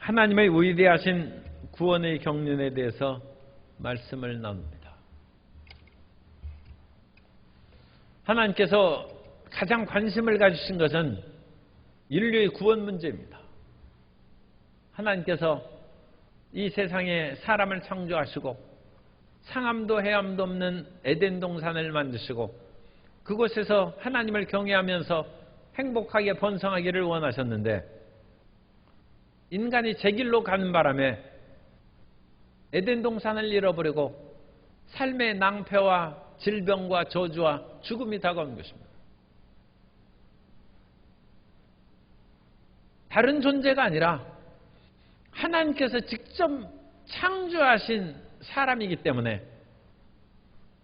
하나님의 위대하신 구원의 경륜에 대해서 말씀을 나눕니다. 하나님께서 가장 관심을 가지신 것은 인류의 구원 문제입니다. 하나님께서 이 세상에 사람을 창조하시고 상함도 해함도 없는 에덴 동산을 만드시고 그곳에서 하나님을 경외하면서 행복하게 번성하기를 원하셨는데 인간이 제 길로 가는 바람에 에덴 동산을 잃어버리고 삶의 낭패와 질병과 저주와 죽음이 다가온 것입니다. 다른 존재가 아니라 하나님께서 직접 창조하신 사람이기 때문에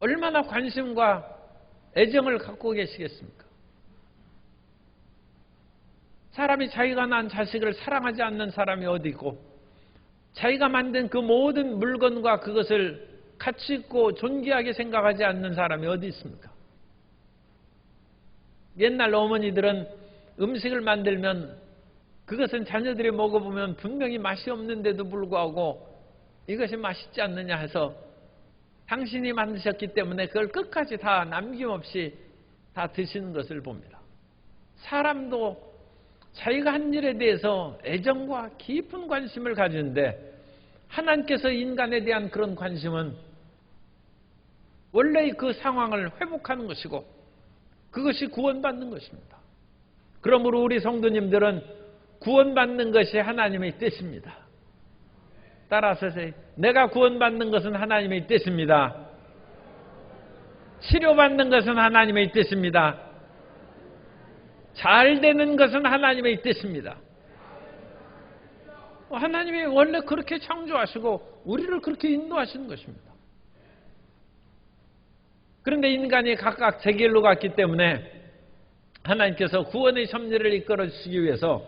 얼마나 관심과 애정을 갖고 계시겠습니까? 사람이 자기가 낳은 자식을 사랑하지 않는 사람이 어디 있고 자기가 만든 그 모든 물건과 그것을 가치 있고 존귀하게 생각하지 않는 사람이 어디 있습니까? 옛날 어머니들은 음식을 만들면 그것은 자녀들이 먹어보면 분명히 맛이 없는데도 불구하고 이것이 맛있지 않느냐 해서 당신이 만드셨기 때문에 그걸 끝까지 다 남김없이 다 드시는 것을 봅니다. 사람도 자기가 한 일에 대해서 애정과 깊은 관심을 가지는데 하나님께서 인간에 대한 그런 관심은 원래의 그 상황을 회복하는 것이고 그것이 구원받는 것입니다. 그러므로 우리 성도님들은 구원받는 것이 하나님의 뜻입니다. 따라서 내가 구원받는 것은 하나님의 뜻입니다. 치료받는 것은 하나님의 뜻입니다. 잘 되는 것은 하나님의 뜻입니다. 하나님이 원래 그렇게 창조하시고 우리를 그렇게 인도하시는 것입니다. 그런데 인간이 각각 제 길로 갔기 때문에 하나님께서 구원의 섭리를 이끌어 주시기 위해서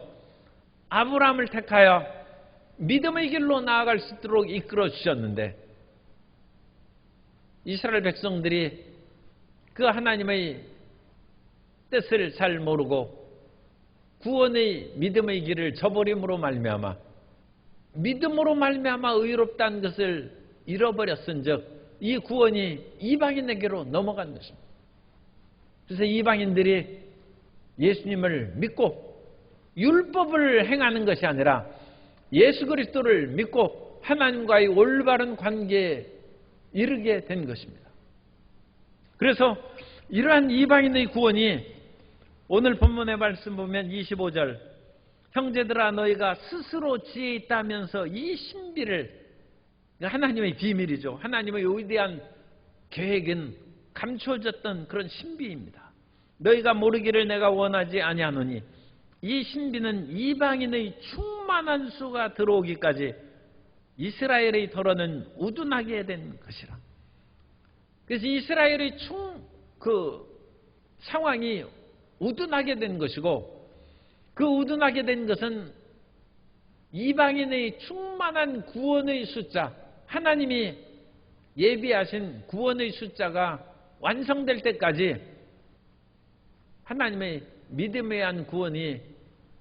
아브라함을 택하여 믿음의 길로 나아갈 수 있도록 이끌어 주셨는데 이스라엘 백성들이 그 하나님의 뜻을 잘 모르고 구원의 믿음의 길을 저버림으로 말미암아 믿음으로 말미암아 의롭다는 것을 잃어버렸은즉 이 구원이 이방인에게로 넘어간 것입니다. 그래서 이방인들이 예수님을 믿고 율법을 행하는 것이 아니라 예수 그리스도를 믿고 하나님과의 올바른 관계에 이르게 된 것입니다. 그래서 이러한 이방인의 구원이 오늘 본문의 말씀 보면 25절 형제들아 너희가 스스로 지혜 있다면서 이 신비를 하나님의 비밀이죠. 하나님의 위대한 계획은 감추어졌던 그런 신비입니다. 너희가 모르기를 내가 원하지 아니하노니 이 신비는 이방인의 충만한 수가 들어오기까지 이스라엘의 더러는 우둔하게 된 것이라. 그래서 이스라엘의 상황이 우둔하게 된 것이고 그 우둔하게 된 것은 이방인의 충만한 구원의 숫자, 하나님이 예비하신 구원의 숫자가 완성될 때까지 하나님의 믿음에 의한 구원이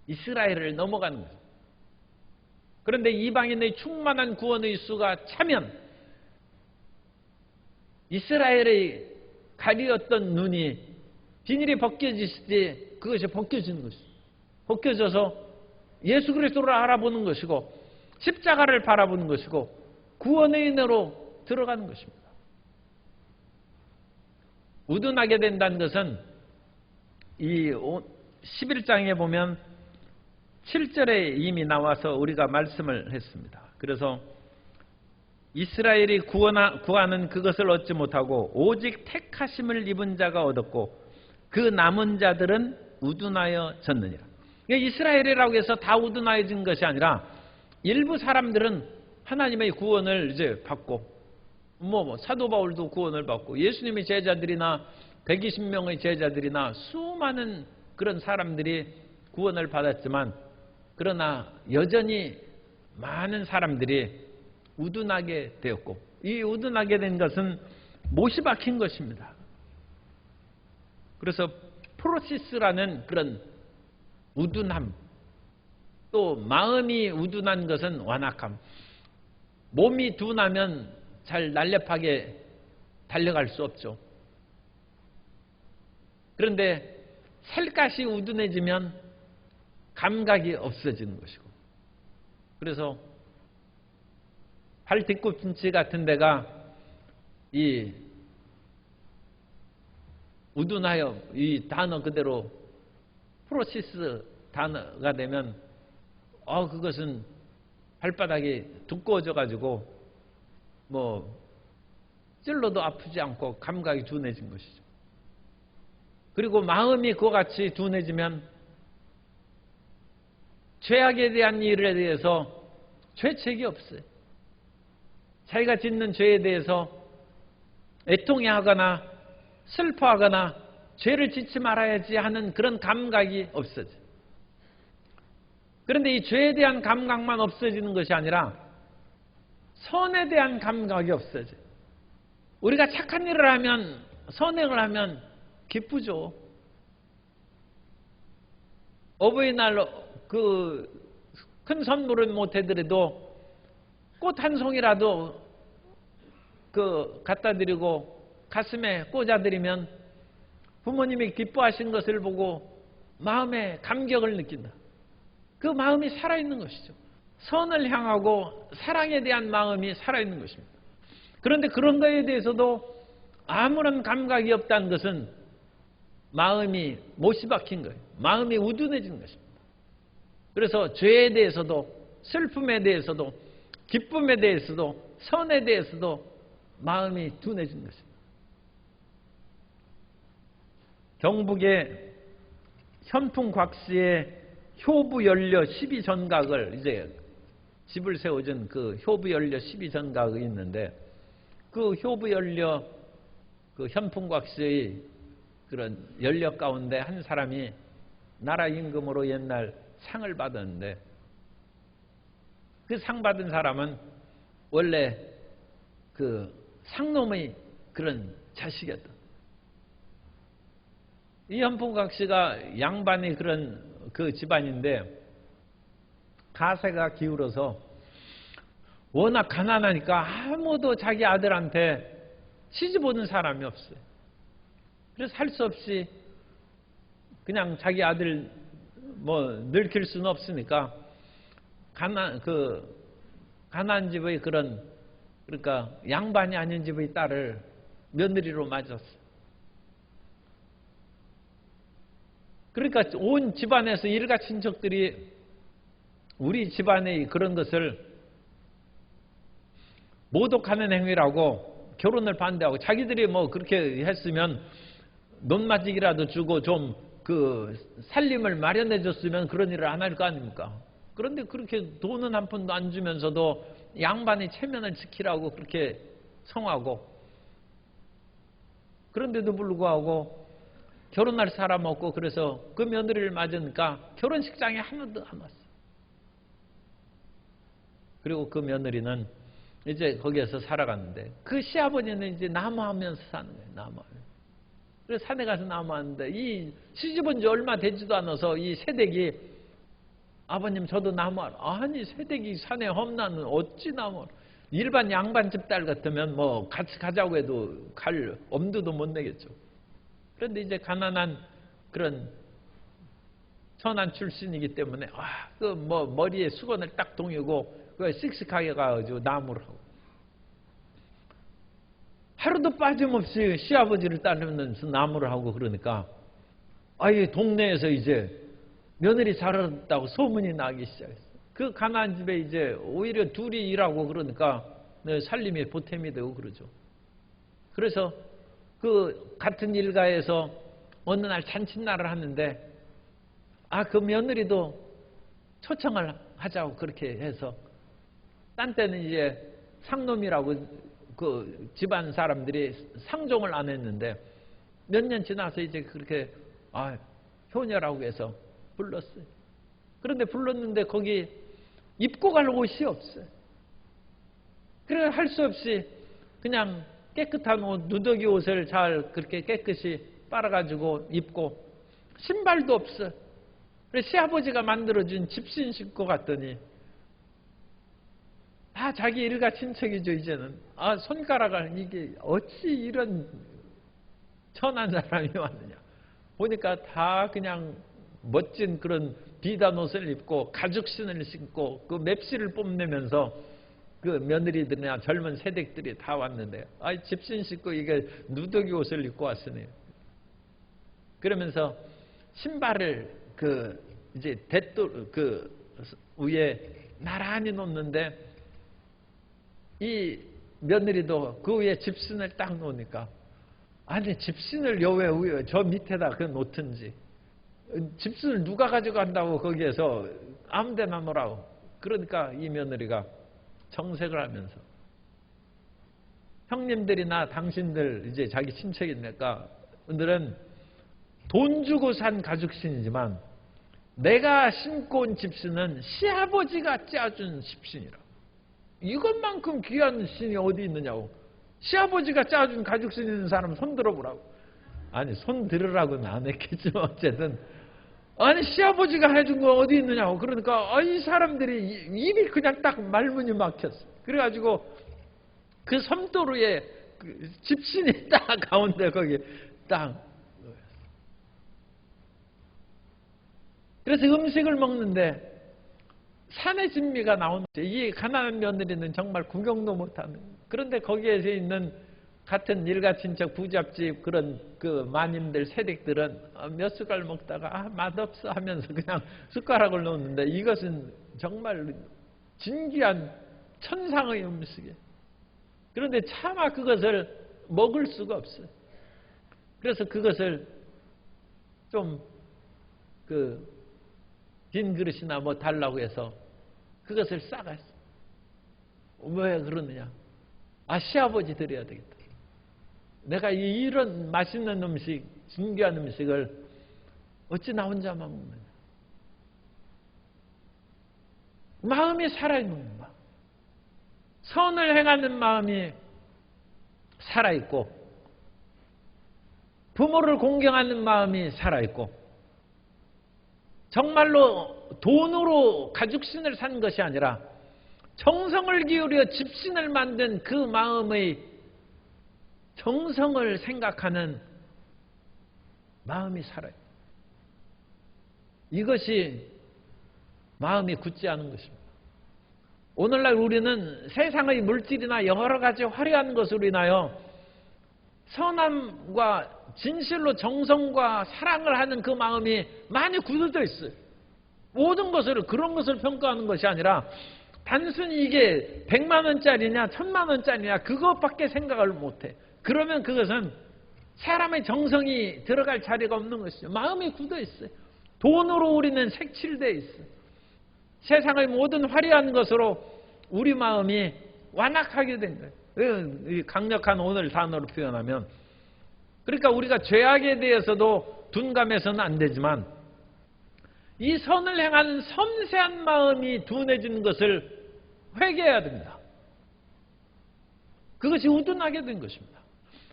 이스라엘을 넘어가는 거예요. 그런데 이방인의 충만한 구원의 수가 차면 이스라엘의 가리었던 눈이 비닐이 벗겨지시지 그것이 벗겨지는 것이죠. 벗겨져서 예수 그리스도를 알아보는 것이고 십자가를 바라보는 것이고 구원의 은혜로 들어가는 것입니다. 우둔하게 된다는 것은 이 11장에 보면 7절에 이미 나와서 우리가 말씀을 했습니다. 그래서 이스라엘이 구하는 그것을 얻지 못하고 오직 택하심을 입은 자가 얻었고 그 남은 자들은 우둔하여 졌느니라. 이스라엘이라고 해서 다 우둔하여진 것이 아니라 일부 사람들은 하나님의 구원을 이제 받고 사도 바울도 구원을 받고 예수님의 제자들이나 120명의 제자들이나 수많은 그런 사람들이 구원을 받았지만 그러나 여전히 많은 사람들이 우둔하게 되었고 이 우둔하게 된 것은 못이 박힌 것입니다. 그래서 프로시스라는 그런 우둔함, 또 마음이 우둔한 것은 완악함. 몸이 둔하면 잘 날렵하게 달려갈 수 없죠. 그런데 살갗이 우둔해지면 감각이 없어지는 것이고, 그래서 발 뒤꿈치 같은 데가 이 우둔하여, 이 단어 그대로 프로시스 단어가 되면 그것은 발바닥이 두꺼워져 가지고 뭐 찔러도 아프지 않고 감각이 둔해진 것이죠. 그리고 마음이 그와 같이 둔해지면 죄악에 대한 일에 대해서 죄책이 없어요. 자기가 짓는 죄에 대해서 애통해하거나 슬퍼하거나 죄를 짓지 말아야지 하는 그런 감각이 없어져요. 그런데 이 죄에 대한 감각만 없어지는 것이 아니라 선에 대한 감각이 없어져요. 우리가 착한 일을 하면, 선행을 하면 기쁘죠. 어버이날 그 큰 선물은 못해드려도 꽃 한 송이라도 갖다 드리고 가슴에 꽂아드리면 부모님이 기뻐하신 것을 보고 마음에 감격을 느낀다. 그 마음이 살아있는 것이죠. 선을 향하고 사랑에 대한 마음이 살아있는 것입니다. 그런데 그런 거에 대해서도 아무런 감각이 없다는 것은 마음이 못이 박힌 거예요. 마음이 우둔해진 것입니다. 그래서 죄에 대해서도, 슬픔에 대해서도, 기쁨에 대해서도, 선에 대해서도 마음이 둔해진 것입니다. 경북의 현풍곽씨의 효부연려 12전각을, 이제 집을 세워준 그 효부연려 12전각이 있는데, 그 효부연려 그 현풍곽씨의 그런 연려 가운데 한 사람이 나라 임금으로 옛날 상을 받았는데, 그 상 받은 사람은 원래 그 상놈의 그런 자식이었다. 이 현풍곽씨가 양반이 그런 그 집안인데 가세가 기울어서 워낙 가난하니까 아무도 자기 아들한테 시집 오는 사람이 없어요. 그래서 할 수 없이 그냥 자기 아들 뭐 늙힐 수는 없으니까 가난 집의 그러니까 양반이 아닌 집의 딸을 며느리로 맞았어요. 그러니까 온 집안에서 일가 친척들이 우리 집안의 그런 것을 모독하는 행위라고 결혼을 반대하고, 자기들이 뭐 그렇게 했으면 논마직이라도 주고 좀 그 살림을 마련해 줬으면 그런 일을 안 할 거 아닙니까? 그런데 그렇게 돈은 한 푼도 안 주면서도 양반의 체면을 지키라고 그렇게 청하고, 그런데도 불구하고 결혼할 사람 없고, 그래서 그 며느리를 맞으니까 결혼식장에 하나도 안 왔어요. 그리고 그 며느리는 이제 거기에서 살아갔는데, 그 시아버지는 이제 나무하면서 사는 거예요. 나무하면서. 그래서 산에 가서 나무하는데, 이 시집온 지 얼마 되지도 않아서 이 새댁이 아버님 저도 나무하라. 아니 새댁이 산에 험나는 어찌 나무하라. 일반 양반집 딸 같으면 뭐 같이 가자고 해도 갈 엄두도 못 내겠죠. 그런데 이제 가난한 그런 천한 출신이기 때문에 그 뭐 머리에 수건을 딱 동이고 그 씩씩하게 가가지고 나무를 하고, 하루도 빠짐없이 시아버지를 따르면서 나무를 하고, 그러니까 이 동네에서 이제 며느리 잘하다고 소문이 나기 시작했어요. 그 가난한 집에 이제 오히려 둘이 일하고 그러니까 살림이 보탬이 되고 그러죠. 그래서 그 같은 일가에서 어느 날 잔칫날을 하는데 그 며느리도 초청을 하자고 그렇게 해서, 딴 때는 이제 상놈이라고 그 집안 사람들이 상종을 안 했는데 몇 년 지나서 이제 그렇게 효녀라고 해서 불렀어요. 그런데 불렀는데 거기 입고 갈 옷이 없어요. 그래 할 수 없이 그냥 깨끗한 옷, 누더기 옷을 잘 그렇게 깨끗이 빨아가지고 입고, 신발도 없어요. 그래서 시아버지가 만들어준 집신 식구 같더니 다 자기 일가 친척이죠. 이제는 손가락을 이게 어찌 이런 천한 사람이 왔느냐. 보니까 다 그냥 멋진 그런 비단 옷을 입고 가죽신을 신고 그 맵시를 뽐내면서 그 며느리들이나 젊은 세댁들이 다 왔는데 집신 신고 이게 누더기 옷을 입고 왔으네요. 그러면서 신발을 이제 대돌 위에 나란히 놓는데 이 며느리도 그 위에 집신을 딱 놓으니까 아니 집신을 왜 저 밑에다 놓든지 집신을 누가 가져간다고 거기에서 아무데나 놓으라고. 그러니까 이 며느리가 정색을 하면서 형님들이나 당신들 이제 자기 친척이니까 오늘은 돈 주고 산 가죽신이지만 내가 신고 온 집신은 시아버지가 짜준 집신이라. 이것만큼 귀한 신이 어디 있느냐고. 시아버지가 짜준 가죽신 있는 사람 손 들어보라고. 아니 손 들으라고는 안 했겠지만 어쨌든 아니 시아버지가 해준 거 어디 있느냐고. 그러니까 이 사람들이 입이 그냥 딱 말문이 막혔어. 그래가지고 그 섬도루에 그 집신이 딱 가운데 거기 딱. 그래서 음식을 먹는데 산의 진미가 나오는데 이 가난한 며느리는 정말 구경도 못하는. 그런데 거기에서 있는 같은 일가 친척 부잣집 그런 그 마님들 세댁들은 몇 숟갈 먹다가 맛없어 하면서 그냥 숟가락을 놓는데 이것은 정말 진귀한 천상의 음식이에요. 그런데 차마 그것을 먹을 수가 없어요. 그래서 그것을 좀 빈 그릇이나 뭐 달라고 해서 그것을 싸갔어. 왜 그러느냐? 시아버지 드려야 되겠다. 내가 이런 맛있는 음식, 진귀한 음식을 어찌 나 혼자만 먹느냐. 마음이 살아있는 마음. 선을 행하는 마음이 살아있고 부모를 공경하는 마음이 살아있고 정말로 돈으로 가죽신을 산 것이 아니라 정성을 기울여 집신을 만든 그 마음의 정성을 생각하는 마음이 살아요. 이것이 마음이 굳지 않은 것입니다. 오늘날 우리는 세상의 물질이나 여러 가지 화려한 것으로 인하여 선함과 진실로 정성과 사랑을 하는 그 마음이 많이 굳어져 있어요. 모든 것을 그런 것을 평가하는 것이 아니라 단순히 이게 100만 원짜리냐 1000만 원짜리냐 그것밖에 생각을 못해. 그러면 그것은 사람의 정성이 들어갈 자리가 없는 것이죠. 마음이 굳어 있어요. 돈으로 우리는 색칠되어 있어요. 세상의 모든 화려한 것으로 우리 마음이 완악하게 된 거예요. 강력한 오늘 단어로 표현하면 그러니까 우리가 죄악에 대해서도 둔감해서는 안 되지만 이 선을 행하는 섬세한 마음이 둔해지는 것을 회개해야 됩니다. 그것이 우둔하게 된 것입니다.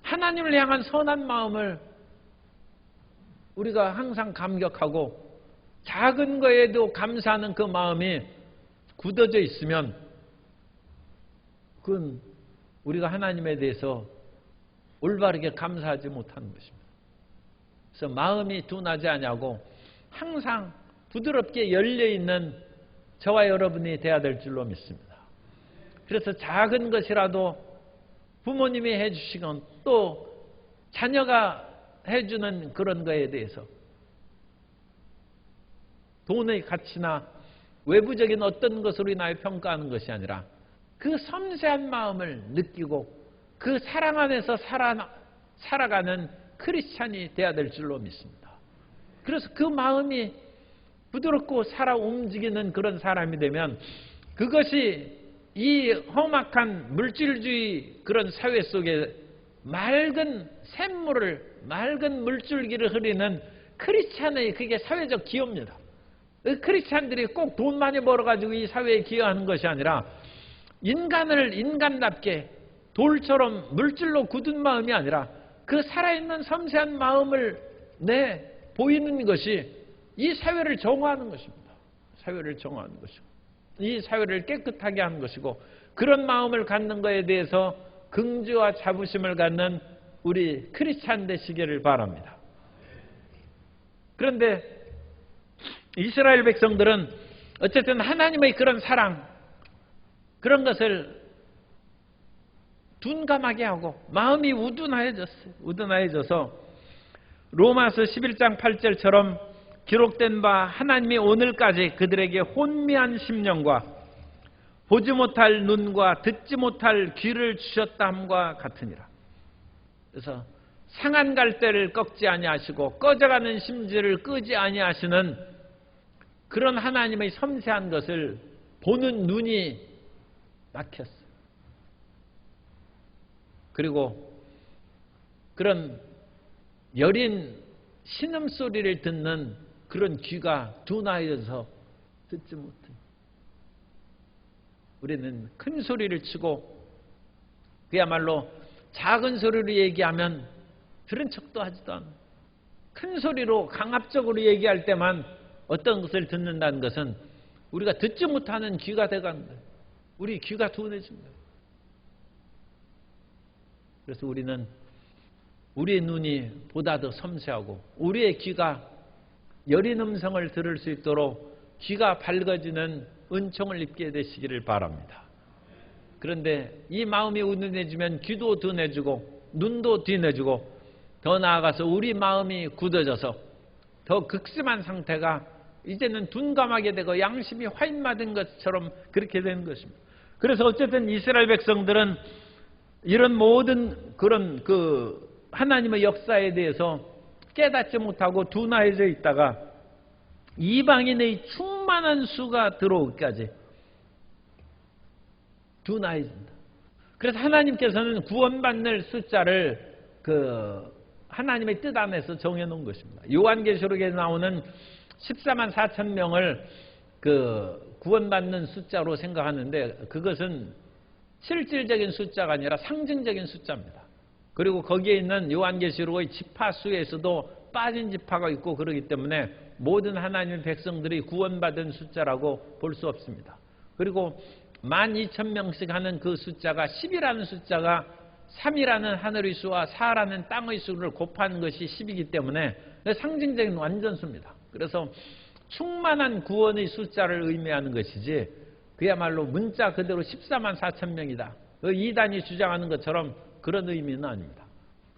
하나님을 향한 선한 마음을 우리가 항상 감격하고 작은 거에도 감사하는 그 마음이 굳어져 있으면 그건 우리가 하나님에 대해서 올바르게 감사하지 못하는 것입니다. 그래서 마음이 둔하지 아니하고 항상 부드럽게 열려있는 저와 여러분이 되어야 될 줄로 믿습니다. 그래서 작은 것이라도 부모님이 해주시건 또 자녀가 해주는 그런 거에 대해서 돈의 가치나 외부적인 어떤 것으로 인하여 평가하는 것이 아니라 그 섬세한 마음을 느끼고 그 사랑 안에서 살아가는 크리스찬이 되어야 될 줄로 믿습니다. 그래서 그 마음이 부드럽고 살아 움직이는 그런 사람이 되면 그것이 이 험악한 물질주의 그런 사회 속에 맑은 샘물을 맑은 물줄기를 흐리는 크리스찬의 그게 사회적 기여입니다. 크리스찬들이 꼭 돈 많이 벌어가지고 이 사회에 기여하는 것이 아니라 인간을 인간답게 돌처럼 물질로 굳은 마음이 아니라 그 살아있는 섬세한 마음을 보이는 것이 이 사회를 정화하는 것입니다. 사회를 정화하는 것이고 이 사회를 깨끗하게 하는 것이고 그런 마음을 갖는 것에 대해서 긍지와 자부심을 갖는 우리 크리스찬 되시기를 바랍니다. 그런데 이스라엘 백성들은 어쨌든 하나님의 그런 사랑 그런 것을 둔감하게 하고 마음이 우둔하여졌어요. 우둔하여져서 로마서 11장 8절처럼 기록된 바 하나님이 오늘까지 그들에게 혼미한 심령과 보지 못할 눈과 듣지 못할 귀를 주셨다 함과 같으니라. 그래서 상한 갈대를 꺾지 아니하시고 꺼져가는 심지를 끄지 아니하시는 그런 하나님의 섬세한 것을 보는 눈이 막혔어요. 그리고 그런 여린 신음소리를 듣는 그런 귀가 둔하여져서 듣지 못해. 우리는 큰 소리를 치고 그야말로 작은 소리로 얘기하면 들은 척도 하지도 않아. 큰 소리로 강압적으로 얘기할 때만 어떤 것을 듣는다는 것은 우리가 듣지 못하는 귀가 돼가는 거예요. 우리 귀가 둔해진 거예요. 그래서 우리는 우리의 눈이 보다 더 섬세하고 우리의 귀가 여린 음성을 들을 수 있도록 귀가 밝아지는 은총을 입게 되시기를 바랍니다. 그런데 이 마음이 우둔해지면 귀도 둔해지고 눈도 둔해지고 더 나아가서 우리 마음이 굳어져서 더 극심한 상태가 이제는 둔감하게 되고 양심이 화인마된 것처럼 그렇게 되는 것입니다. 그래서 어쨌든 이스라엘 백성들은 이런 모든 그런 하나님의 역사에 대해서 깨닫지 못하고 둔하여져 있다가 이방인의 충만한 수가 들어오기까지 둔하여진다. 그래서 하나님께서는 구원받는 숫자를 하나님의 뜻 안에서 정해놓은 것입니다. 요한계시록에 나오는 14만 4천 명을 구원받는 숫자로 생각하는데 그것은 실질적인 숫자가 아니라 상징적인 숫자입니다. 그리고 거기에 있는 요한계시록의 지파수에서도 빠진 지파가 있고 그렇기 때문에 모든 하나님의 백성들이 구원받은 숫자라고 볼 수 없습니다. 그리고 12,000명씩 하는 그 숫자가 10이라는 숫자가 3이라는 하늘의 수와 4라는 땅의 수를 곱한 것이 10이기 때문에 상징적인 완전수입니다. 그래서 충만한 구원의 숫자를 의미하는 것이지 그야말로 문자 그대로 14만 4천 명이다. 이단이 주장하는 것처럼 그런 의미는 아닙니다.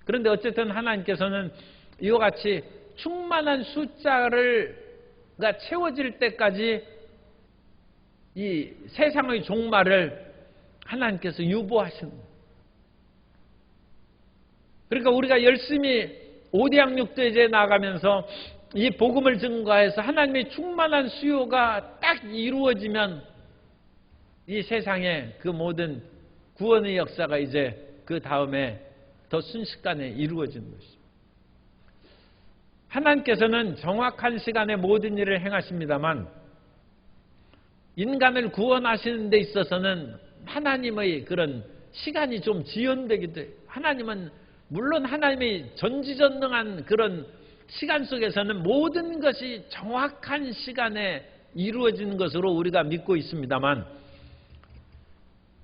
그런데 어쨌든 하나님께서는 이와 같이 충만한 숫자가 채워질 때까지 이 세상의 종말을 하나님께서 유보하시는 거예요. 그러니까 우리가 열심히 오대양육대제에 나아가면서 이 복음을 증거해서 하나님의 충만한 수요가 딱 이루어지면 이 세상의 그 모든 구원의 역사가 이제 그 다음에 더 순식간에 이루어지는 것이죠. 하나님께서는 정확한 시간에 모든 일을 행하십니다만 인간을 구원하시는 데 있어서는 하나님의 그런 시간이 좀 지연되기도 해요. 하나님은 물론 하나님의 전지전능한 그런 시간 속에서는 모든 것이 정확한 시간에 이루어지는 것으로 우리가 믿고 있습니다만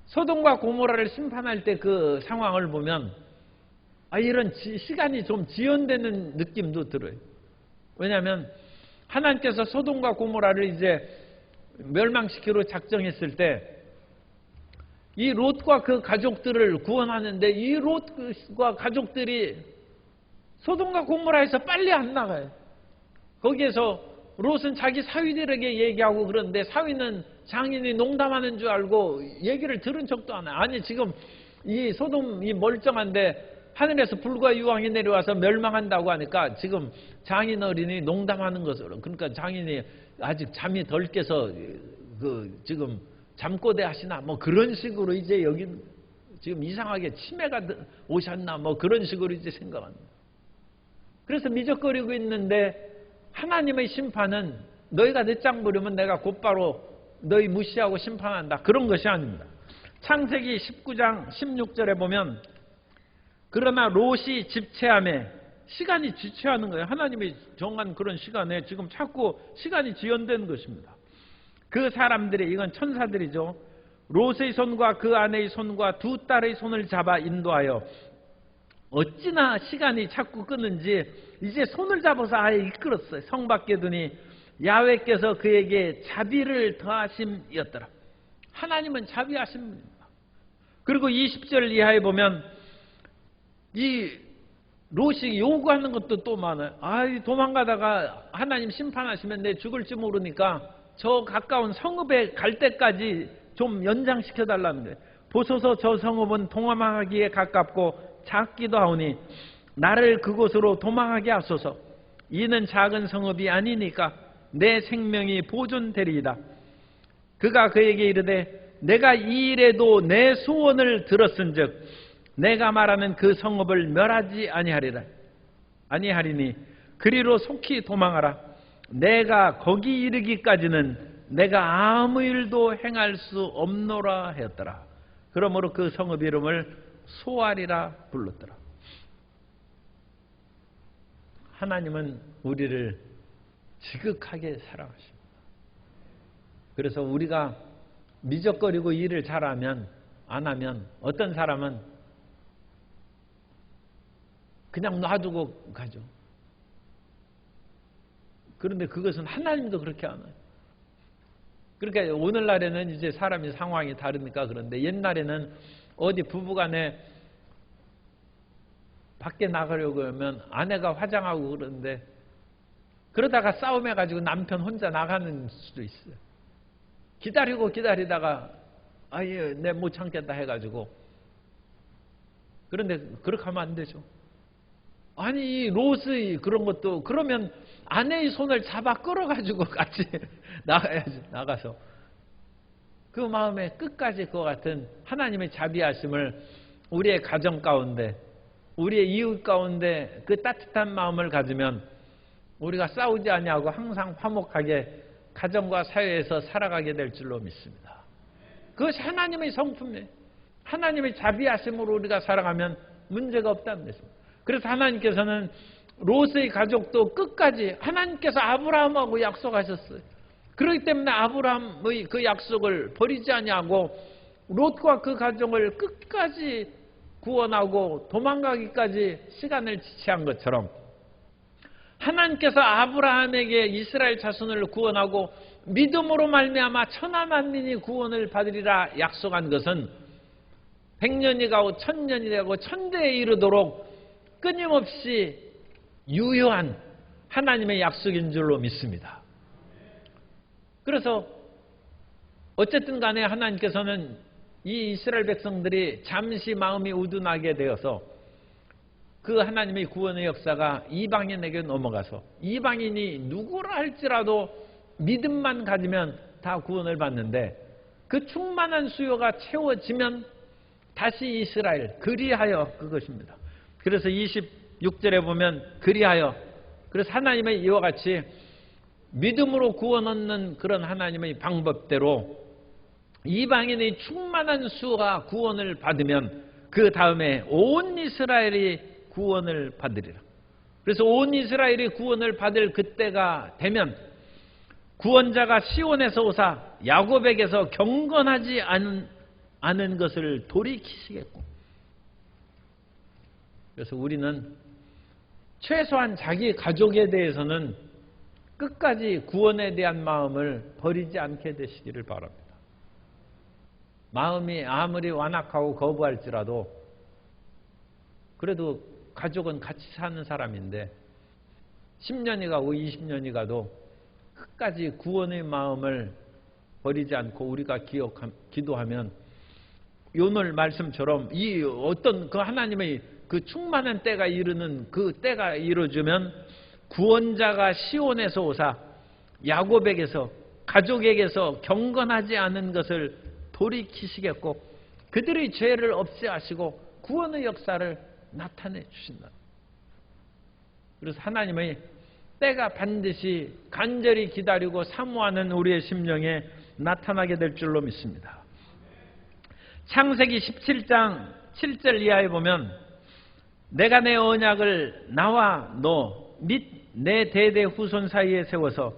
소돔과 고모라를 심판할 때 그 상황을 보면 이런 시간이 좀 지연되는 느낌도 들어요. 왜냐하면 하나님께서 소돔과 고모라를 이제 멸망시키러 작정했을 때 이 롯과 그 가족들을 구원하는데 이 롯과 가족들이 소돔과 고모라에서 빨리 안 나가요. 거기에서 롯은 자기 사위들에게 얘기하고 그러는데 사위는 장인이 농담하는 줄 알고 얘기를 들은 척도 안 해요. 아니 지금 이 소돔이 멀쩡한데 하늘에서 불과 유황이 내려와서 멸망한다고 하니까 지금 장인 어린이 농담하는 것으로 그러니까 장인이 아직 잠이 덜 깨서 지금 잠꼬대 하시나 뭐 그런 식으로 이제 여기 지금 이상하게 치매가 오셨나 뭐 그런 식으로 이제 생각합니다. 그래서 미적거리고 있는데 하나님의 심판은 너희가 늦장 부르면 내가 곧바로 너희 무시하고 심판한다. 그런 것이 아닙니다. 창세기 19장 16절에 보면 그러나 롯이 집채함에 시간이 지체하는 거예요. 하나님이 정한 그런 시간에 지금 자꾸 시간이 지연되는 것입니다. 그 사람들이, 이건 천사들이죠. 롯의 손과 그 아내의 손과 두 딸의 손을 잡아 인도하여, 어찌나 시간이 자꾸 끄는지 이제 손을 잡아서 아예 이끌었어요. 성 밖에 두니 야훼께서 그에게 자비를 더하심이었더라. 하나님은 자비하신 분입니다. 그리고 20절 이하에 보면 이 롯이 요구하는 것도 또 많아요. 도망가다가 하나님 심판하시면 내 죽을지 모르니까 저 가까운 성읍에 갈 때까지 좀 연장시켜 달라는 거예요. 보소서 저 성읍은 도망하기에 가깝고 작기도 하오니 나를 그곳으로 도망하게 하소서. 이는 작은 성읍이 아니니까 내 생명이 보존되리이다. 그가 그에게 이르되 내가 이 일에도 내 소원을 들었은즉 내가 말하는 그 성읍을 멸하지 아니하리니 그리로 속히 도망하라. 내가 거기 이르기까지는 내가 아무 일도 행할 수 없노라 하였더라. 그러므로 그 성읍 이름을 소알이라 불렀더라. 하나님은 우리를 지극하게 사랑하십니다. 그래서 우리가 미적거리고 일을 잘하면 안 하면 어떤 사람은 그냥 놔두고 가죠. 그런데 그것은 하나님도 그렇게 안 해요. 그러니까 오늘날에는 이제 사람이 상황이 다르니까 그런데 옛날에는 어디 부부간에 밖에 나가려고 하면 아내가 화장하고 그러는데 그러다가 싸움해가지고 남편 혼자 나가는 수도 있어요. 기다리다가 아예 내 못 참겠다 해가지고. 그런데 그렇게 하면 안 되죠. 아니 롯의 그런 것도 그러면 아내의 손을 잡아 끌어가지고 같이 나가야지. 나가서 그 마음에 끝까지 그와 같은 하나님의 자비하심을 우리의 가정 가운데 우리의 이웃 가운데 그 따뜻한 마음을 가지면 우리가 싸우지 아니하고 항상 화목하게 가정과 사회에서 살아가게 될 줄로 믿습니다. 그것이 하나님의 성품이에요. 하나님의 자비하심으로 우리가 살아가면 문제가 없다는 것입니다. 그래서 하나님께서는 롯의 가족도 끝까지 하나님께서 아브라함하고 약속하셨어요. 그렇기 때문에 아브라함의 그 약속을 버리지 아니하고 롯과 그 가정을 끝까지 구원하고 도망가기까지 시간을 지체한 것처럼 하나님께서 아브라함에게 이스라엘 자손을 구원하고 믿음으로 말미암아 천하 만민이 구원을 받으리라 약속한 것은 100년이 가고 1000년이 되고 1000대에 이르도록 끊임없이 유효한 하나님의 약속인 줄로 믿습니다. 그래서 어쨌든 간에 하나님께서는 이 이스라엘 백성들이 잠시 마음이 우둔하게 되어서 그 하나님의 구원의 역사가 이방인에게 넘어가서 이방인이 누구라 할지라도 믿음만 가지면 다 구원을 받는데 그 충만한 수요가 채워지면 다시 이스라엘, 그리하여 그것입니다. 그래서 26절에 보면 그리하여, 그래서 하나님의 이와 같이 믿음으로 구원 얻는 그런 하나님의 방법대로 이방인의 충만한 수가 구원을 받으면 그 다음에 온 이스라엘이 구원을 받으리라. 그래서 온 이스라엘이 구원을 받을 그때가 되면 구원자가 시온에서 오사 야곱에게서 경건하지 않은 것을 돌이키시겠고, 그래서 우리는 최소한 자기 가족에 대해서는 끝까지 구원에 대한 마음을 버리지 않게 되시기를 바랍니다. 마음이 아무리 완악하고 거부할지라도 그래도 가족은 같이 사는 사람인데 10년이 가고 20년이 가도 끝까지 구원의 마음을 버리지 않고 우리가 기도하면 오늘 말씀처럼 이 어떤 그 하나님의 그 충만한 때가 이르는 그 때가 이루어지면 구원자가 시온에서 오사 야곱에게서 가족에게서 경건하지 않은 것을 돌이키시겠고 그들의 죄를 없애하시고 구원의 역사를 나타내 주신다. 그래서 하나님의 때가 반드시 간절히 기다리고 사모하는 우리의 심령에 나타나게 될 줄로 믿습니다. 창세기 17장 7절 이하에 보면 내가 내 언약을 나와 너 및 내 대대 후손 사이에 세워서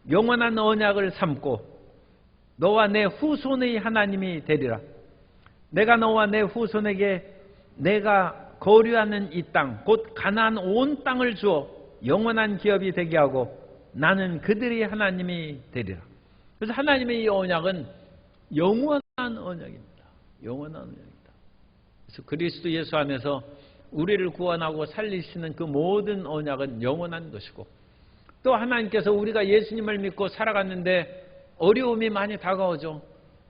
영원한 언약을 삼고 너와 내 후손의 하나님이 되리라. 내가 너와 내 후손에게 내가 거류하는 이 땅 곧 가나안 온 땅을 주어 영원한 기업이 되게 하고 나는 그들의 하나님이 되리라. 그래서 하나님의 이 언약은 영원한 언약입니다. 영원한 언약입니다. 그래서 그리스도 예수 안에서 우리를 구원하고 살리시는 그 모든 언약은 영원한 것이고, 또 하나님께서 우리가 예수님을 믿고 살아갔는데 어려움이 많이 다가오죠.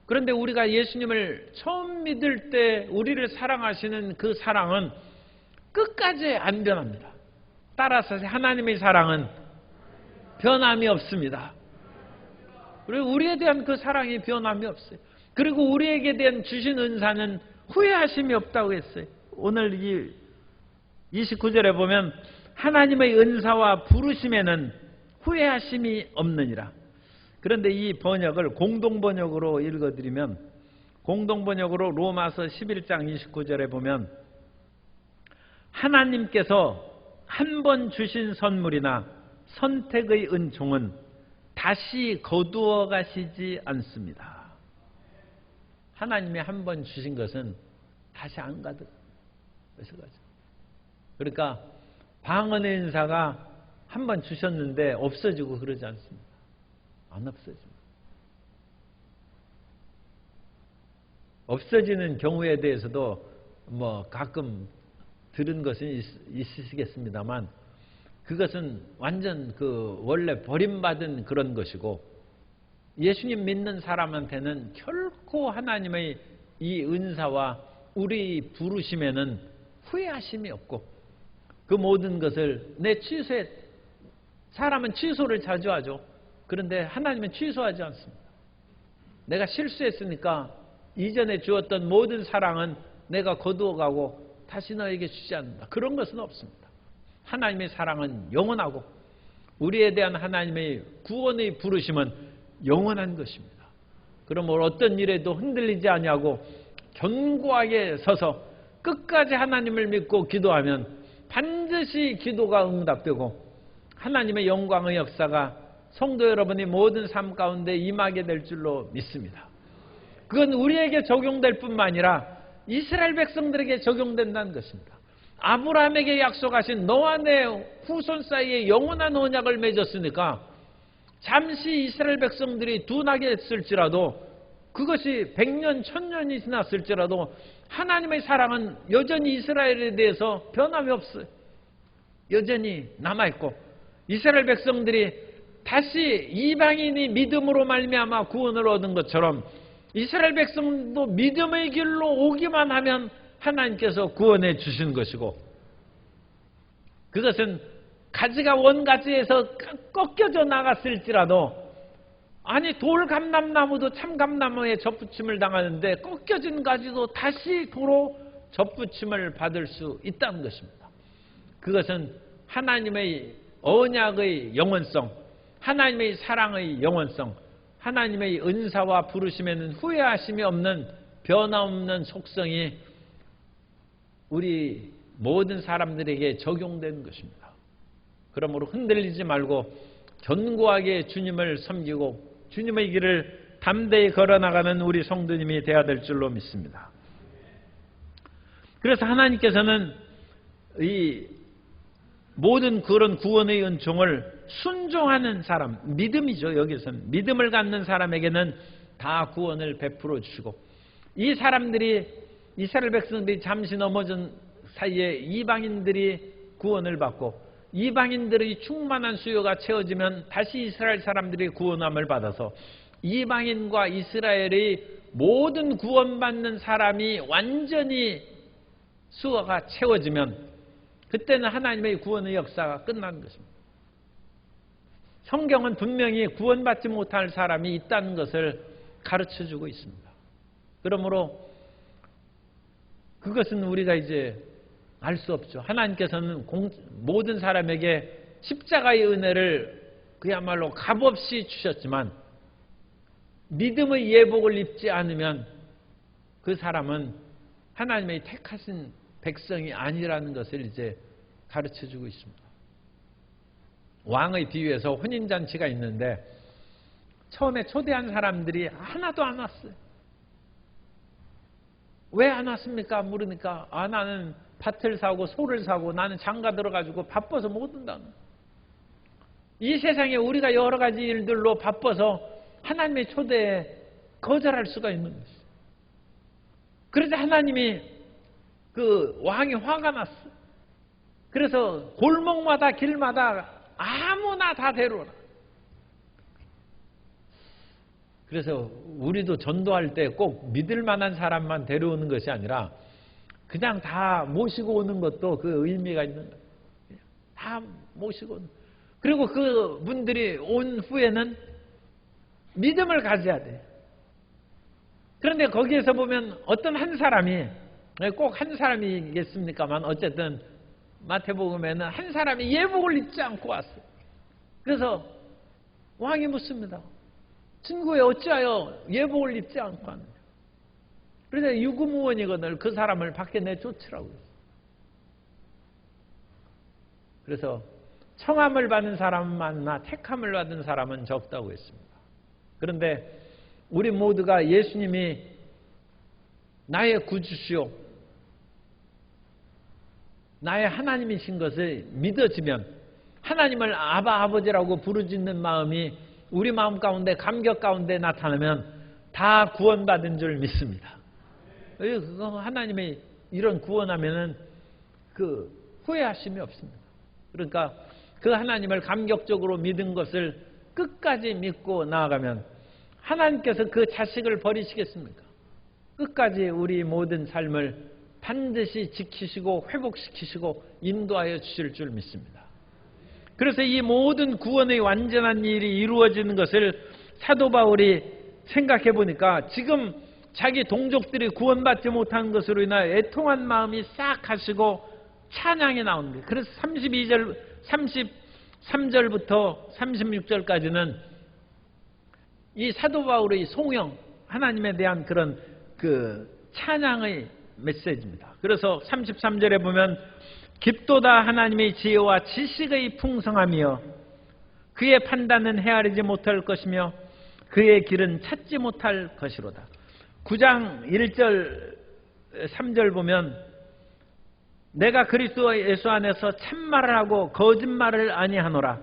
그런데 우리가 예수님을 처음 믿을 때 우리를 사랑하시는 그 사랑은 끝까지 안 변합니다. 따라서 하나님의 사랑은 변함이 없습니다. 그리고 우리에 대한 그 사랑이 변함이 없어요. 그리고 우리에게 대한 주신 은사는 후회하심이 없다고 했어요. 오늘 이 29절에 보면 하나님의 은사와 부르심에는 후회하심이 없느니라. 그런데 이 번역을 공동번역으로 읽어드리면, 공동번역으로 로마서 11장 29절에 보면 하나님께서 한 번 주신 선물이나 선택의 은총은 다시 거두어 가시지 않습니다. 하나님이 한 번 주신 것은 다시 안 가득 가죠. 그러니까 방언의 은사가 한 번 주셨는데 없어지고 그러지 않습니다. 안 없어집니다. 없어지는 경우에 대해서도 가끔 들은 것은 있으시겠습니다만, 그것은 완전 원래 버림받은 그런 것이고, 예수님 믿는 사람한테는 결코 하나님의 이 은사와 우리 부르심에는 후회하심이 없고, 그 모든 것을 사람은 취소를 자주 하죠. 그런데 하나님은 취소하지 않습니다. 내가 실수했으니까 이전에 주었던 모든 사랑은 내가 거두어가고 다시 너에게 주지 않는다. 그런 것은 없습니다. 하나님의 사랑은 영원하고 우리에 대한 하나님의 구원의 부르심은 영원한 것입니다. 그러므로 어떤 일에도 흔들리지 아니하고 견고하게 서서 끝까지 하나님을 믿고 기도하면 반드시 기도가 응답되고 하나님의 영광의 역사가 성도 여러분의 모든 삶 가운데 임하게 될 줄로 믿습니다. 그건 우리에게 적용될 뿐만 아니라 이스라엘 백성들에게 적용된다는 것입니다. 아브라함에게 약속하신 너와 내 후손 사이에 영원한 언약을 맺었으니까 잠시 이스라엘 백성들이 둔하게 했을지라도, 그것이 100년, 1000년이 지났을지라도 하나님의 사랑은 여전히 이스라엘에 대해서 변함이 없어요. 여전히 남아있고, 이스라엘 백성들이 다시 이방인이 믿음으로 말미암아 구원을 얻은 것처럼 이스라엘 백성도 믿음의 길로 오기만 하면 하나님께서 구원해 주신 것이고, 그것은 가지가 원가지에서 꺾여져 나갔을지라도, 아니 돌감람나무도 참감나무에 접붙임을 당하는데 꺾여진 가지도 다시 도로 접붙임을 받을 수 있다는 것입니다. 그것은 하나님의 언약의 영원성, 하나님의 사랑의 영원성, 하나님의 은사와 부르심에는 후회하심이 없는 변함없는 속성이 우리 모든 사람들에게 적용되는 것입니다. 그러므로 흔들리지 말고 견고하게 주님을 섬기고 주님의 길을 담대히 걸어나가는 우리 성도님이 되어야 될 줄로 믿습니다. 그래서 하나님께서는 이 모든 그런 구원의 은총을 순종하는 사람, 믿음이죠. 여기서는 믿음을 갖는 사람에게는 다 구원을 베풀어 주시고, 이 사람들이 이스라엘 백성들이 잠시 넘어진 사이에 이방인들이 구원을 받고, 이방인들의 충만한 수요가 채워지면 다시 이스라엘 사람들이 구원함을 받아서 이방인과 이스라엘의 모든 구원받는 사람이 완전히 수요가 채워지면 그때는 하나님의 구원의 역사가 끝나는 것입니다. 성경은 분명히 구원받지 못할 사람이 있다는 것을 가르쳐주고 있습니다. 그러므로 그것은 우리가 이제 알 수 없죠. 하나님께서는 모든 사람에게 십자가의 은혜를 그야말로 값없이 주셨지만 믿음의 예복을 입지 않으면 그 사람은 하나님의 택하신 백성이 아니라는 것을 이제 가르쳐주고 있습니다. 왕의 비유에서 혼인잔치가 있는데 처음에 초대한 사람들이 하나도 안 왔어요. 왜 안 왔습니까? 물으니까 나는 밭을 사고 소를 사고 나는 장가 들어가지고 바빠서 못 온다. 이 세상에 우리가 여러 가지 일들로 바빠서 하나님의 초대에 거절할 수가 있는 것이죠. 그래서 하나님이 그 왕이 화가 났어. 그래서 골목마다 길마다 아무나 다 데려오라. 그래서 우리도 전도할 때 꼭 믿을 만한 사람만 데려오는 것이 아니라 그냥 다 모시고 오는 것도 그 의미가 있는 거예요. 다 모시고 오는. 그리고 그 분들이 온 후에는 믿음을 가져야 돼요. 그런데 거기에서 보면 어떤 한 사람이, 꼭 한 사람이겠습니까만 어쨌든 마태복음에는 한 사람이 예복을 입지 않고 왔어요. 그래서 왕이 묻습니다. 친구에 어찌하여 예복을 입지 않고 왔느냐. 그래서 유구무원이거늘 그 사람을 밖에 내쫓으라고 했어요. 그래서 청함을 받은 사람은 많으나 택함을 받은 사람은 적다고 했습니다. 그런데 우리 모두가 예수님이 나의 구주시오, 나의 하나님이신 것을 믿어지면 하나님을 아바 아버지라고 부르짖는 마음이 우리 마음 가운데 감격 가운데 나타나면 다 구원받은 줄 믿습니다. 그거 하나님이 이런 구원하면은 그 후회하심이 없습니다. 그러니까 그 하나님을 감격적으로 믿은 것을 끝까지 믿고 나아가면 하나님께서 그 자식을 버리시겠습니까? 끝까지 우리 모든 삶을 반드시 지키시고 회복시키시고 인도하여 주실 줄 믿습니다. 그래서 이 모든 구원의 완전한 일이 이루어지는 것을 사도 바울이 생각해 보니까 지금 자기 동족들이 구원받지 못한 것으로 인하여 애통한 마음이 싹 가시고 찬양이 나오는 거예요. 그래서 33절부터 36절까지는 이 사도 바울의 송영, 하나님에 대한 그런 그 찬양의 메시지입니다. 그래서 33절에 보면 깊도다 하나님의 지혜와 지식의 풍성함이여 그의 판단은 헤아리지 못할 것이며 그의 길은 찾지 못할 것이로다. 9장 1절 3절 보면 내가 그리스도 예수 안에서 참말을 하고 거짓말을 아니하노라.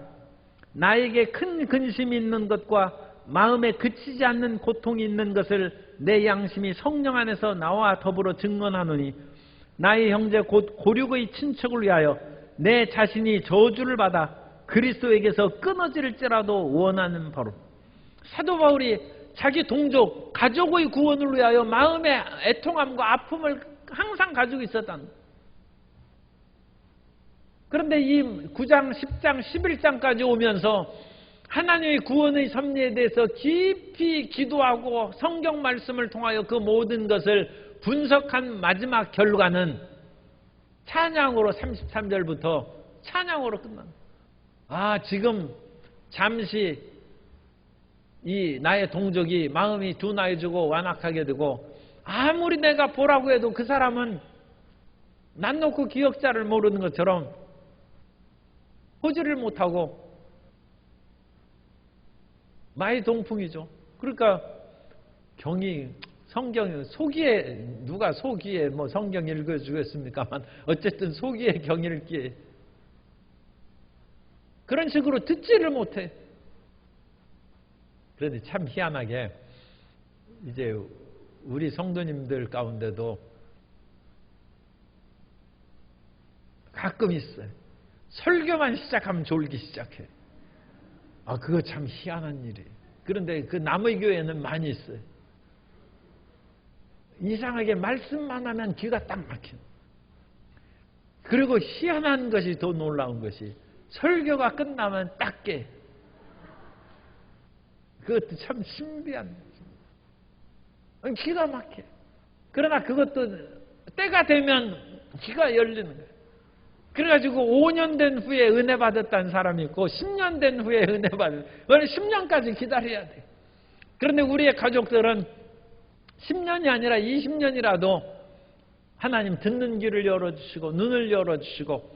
나에게 큰 근심이 있는 것과 마음에 그치지 않는 고통이 있는 것을 내 양심이 성령 안에서 나와 더불어 증언하노니 나의 형제 곧 고륙의 친척을 위하여 내 자신이 저주를 받아 그리스도에게서 끊어질지라도 원하는 바로. 사도 바울이 자기 동족, 가족의 구원을 위하여 마음의 애통함과 아픔을 항상 가지고 있었다는 거예요. 그런데 이 9장, 10장, 11장까지 오면서 하나님의 구원의 섭리에 대해서 깊이 기도하고 성경 말씀을 통하여 그 모든 것을 분석한 마지막 결과는 찬양으로 33절부터 찬양으로 끝납니다. 지금 잠시 이 나의 동족이 마음이 둔하여지고 완악하게 되고 아무리 내가 보라고 해도 그 사람은 난 놓고 기억자를 모르는 것처럼 호지를 못하고 마의 동풍이죠. 그러니까 성경이 소기에 누가 소기에 뭐 성경 읽어주겠습니까만 어쨌든 소기에 경 읽기에 그런 식으로 듣지를 못해. 그런데 참 희한하게 이제 우리 성도님들 가운데도 가끔 있어요. 설교만 시작하면 졸기 시작해. 그거 참 희한한 일이에요. 그런데 그 남의 교회는 많이 있어요. 이상하게 말씀만 하면 귀가 딱 막혀. 그리고 희한한 것이 더 놀라운 것이 설교가 끝나면 딱 깨. 그것도 참 신비한 거죠. 기가 막혀. 그러나 그것도 때가 되면 귀가 열리는 거예요. 그래가지고 5년 된 후에 은혜 받았다는 사람이 있고 10년 된 후에 은혜 받은, 그건 10년까지 기다려야 돼. 그런데 우리의 가족들은 10년이 아니라 20년이라도 하나님 듣는 귀를 열어주시고 눈을 열어주시고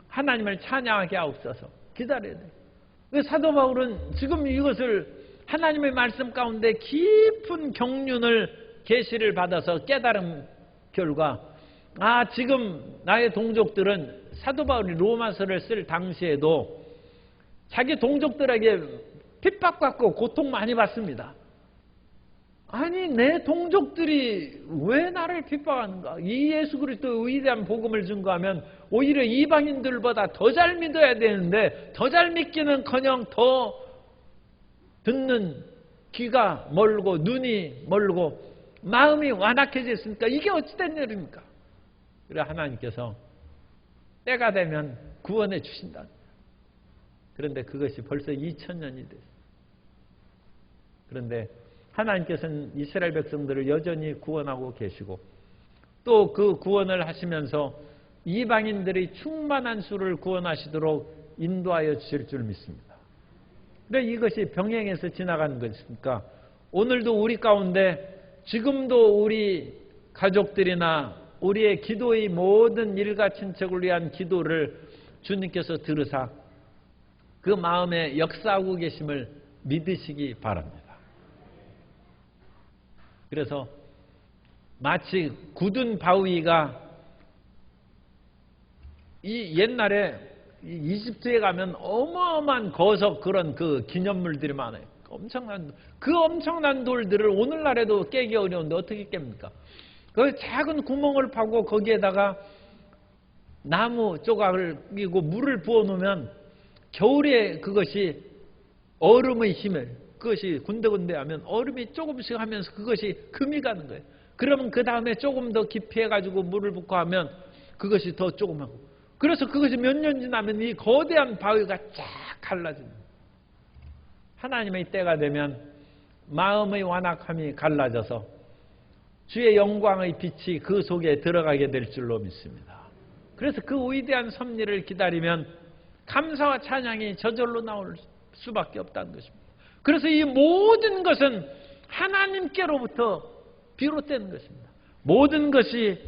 하나님을 찬양하게 하옵소서. 기다려야 돼요. 사도 바울은 지금 이것을 하나님의 말씀 가운데 깊은 경륜을 계시를 받아서 깨달은 결과 지금 나의 동족들은 사도 바울이 로마서를 쓸 당시에도 자기 동족들에게 핍박받고 고통 많이 받습니다. 아니 내 동족들이 왜 나를 핍박하는가? 이 예수 그리스도의 위대한 복음을 증거하면 오히려 이방인들보다 더 잘 믿어야 되는데 더 잘 믿기는커녕 더 듣는 귀가 멀고 눈이 멀고 마음이 완악해졌으니까 이게 어찌된 일입니까? 그래 하나님께서 때가 되면 구원해 주신다. 그런데 그것이 벌써 2000년이 됐어요. 그런데 하나님께서는 이스라엘 백성들을 여전히 구원하고 계시고 또 그 구원을 하시면서 이방인들이 충만한 수를 구원하시도록 인도하여 주실 줄 믿습니다. 그런데 이것이 병행해서 지나가는 것이니까 오늘도 우리 가운데 지금도 우리 가족들이나 우리의 기도의 모든 일가 친척을 위한 기도를 주님께서 들으사 그 마음에 역사하고 계심을 믿으시기 바랍니다. 그래서 마치 굳은 바위가 이 옛날에 이집트에 가면 어마어마한 거석 그런 그 기념물들이 많아요. 엄청난 돌들을 오늘날에도 깨기 어려운데 어떻게 깹니까? 그 작은 구멍을 파고 거기에다가 나무 조각을 끼고 물을 부어 놓으면 겨울에 그것이 얼음의 힘을 그것이 군데군데하면 얼음이 조금씩 하면서 그것이 금이 가는 거예요. 그러면 그 다음에 조금 더 깊이 해가지고 물을 붓고 하면 그것이 더 조금하고 그래서 그것이 몇 년 지나면 이 거대한 바위가 쫙 갈라집니다. 하나님의 때가 되면 마음의 완악함이 갈라져서 주의 영광의 빛이 그 속에 들어가게 될 줄로 믿습니다. 그래서 그 위대한 섭리를 기다리면 감사와 찬양이 저절로 나올 수밖에 없다는 것입니다. 그래서 이 모든 것은 하나님께로부터 비롯되는 것입니다. 모든 것이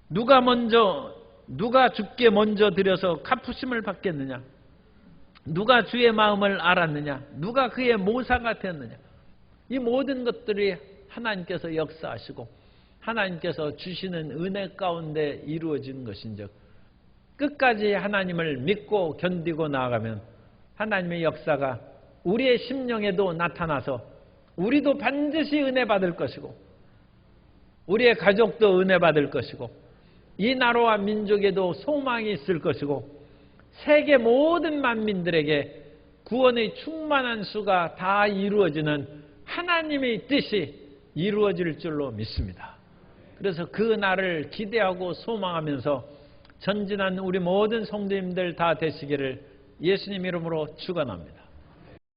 누가 주께 먼저 드려서 갚으심을 받겠느냐? 누가 주의 마음을 알았느냐? 누가 그의 모사가 되었느냐? 이 모든 것들이 하나님께서 역사하시고 하나님께서 주시는 은혜 가운데 이루어지는 것인즉 끝까지 하나님을 믿고 견디고 나아가면 하나님의 역사가 우리의 심령에도 나타나서 우리도 반드시 은혜 받을 것이고 우리의 가족도 은혜 받을 것이고 이 나라와 민족에도 소망이 있을 것이고 세계 모든 만민들에게 구원의 충만한 수가 다 이루어지는 하나님의 뜻이 이루어질 줄로 믿습니다. 그래서 그 날을 기대하고 소망하면서 전진한 우리 모든 성도님들 다 되시기를 예수님 이름으로 축원합니다.